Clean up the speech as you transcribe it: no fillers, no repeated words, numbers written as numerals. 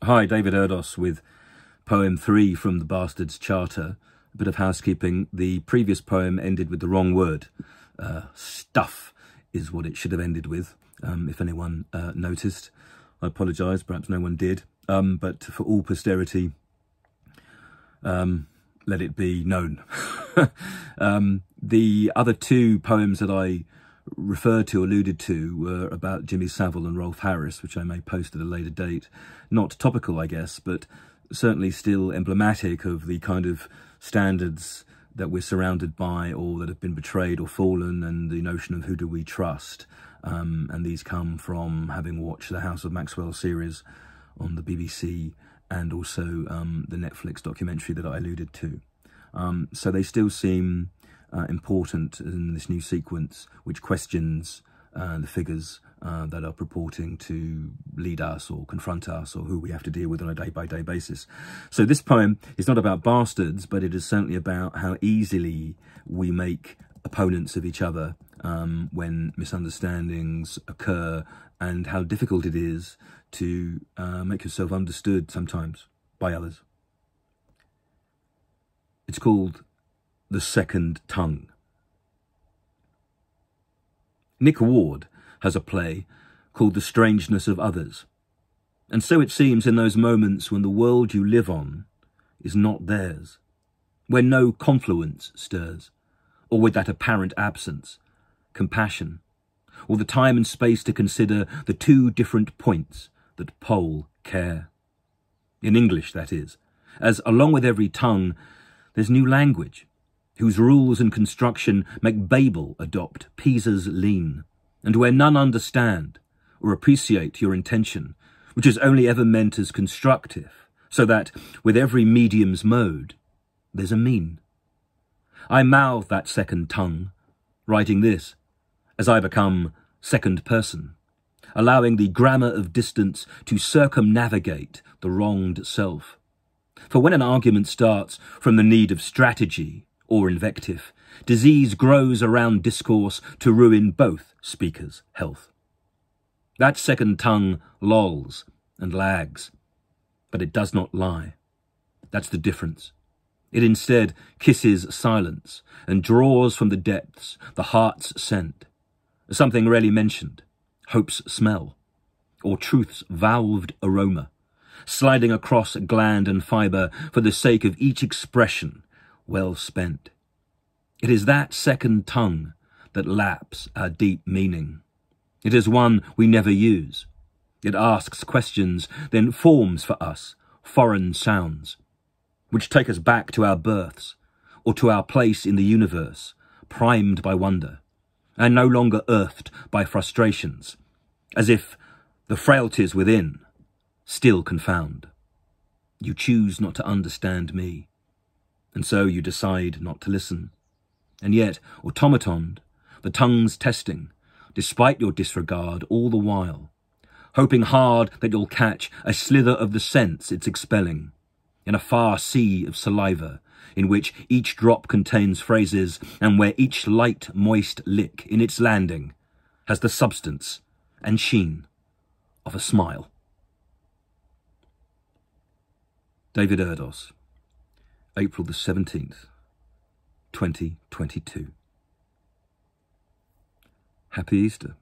Hi, David ERDOS with poem 3 from the Bastard's Charter. A bit of housekeeping. The previous poem ended with the wrong word. Stuff is what it should have ended with, if anyone noticed. I apologise, perhaps no one did. But for all posterity, let it be known. The other two poems that I referred to, alluded to, were about Jimmy Savile and Rolf Harris, which I may post at a later date. Not topical, I guess, but certainly still emblematic of the kind of standards that we're surrounded by, or that have been betrayed or fallen, and the notion of who do we trust. And these come from having watched the House of Maxwell series on the BBC, and also the Netflix documentary that I alluded to. So they still seem important in this new sequence, which questions the figures that are purporting to lead us or confront us, or who we have to deal with on a day-by-day basis. So this poem is not about bastards, but it is certainly about how easily we make opponents of each other when misunderstandings occur, and how difficult it is to make yourself understood sometimes by others. It's called The Second Tongue. Nick Ward has a play called The Strangeness of Others. And so it seems in those moments when the world you live on is not theirs, when no confluence stirs, or with that apparent absence, compassion, or the time and space to consider the two different points that pole care. In English, that is, as along with every tongue, there's new language, whose rules and construction make Babel adopt Pisa's lean, and where none understand or appreciate your intention, which is only ever meant as constructive, so that, with every medium's mode, there's a mean. I mouth that second tongue, writing this, as I become second person, allowing the grammar of distance to circumnavigate the wronged self. For when an argument starts from the need of strategy or invective, disease grows around discourse to ruin both speakers' health. That second tongue lolls and lags, but it does not lie. That's the difference. It instead kisses silence and draws from the depths the heart's scent, something rarely mentioned, hope's smell, or truth's valved aroma, sliding across gland and fibre for the sake of each expression well spent. It is that second tongue that laps our deep meaning. It is one we never use. It asks questions, then forms for us foreign sounds, which take us back to our births, or to our place in the universe, primed by wonder, and no longer earthed by frustrations, as if the frailties within still confound. You choose not to understand me, and so you decide not to listen. And yet, automatoned, the tongue's testing, despite your disregard all the while, hoping hard that you'll catch a slither of the sense it's expelling, in a far sea of saliva, in which each drop contains phrases, and where each light, moist lick in its landing has the substance and sheen of a smile. David ERDOS, April the 17th, 2022. Happy Easter.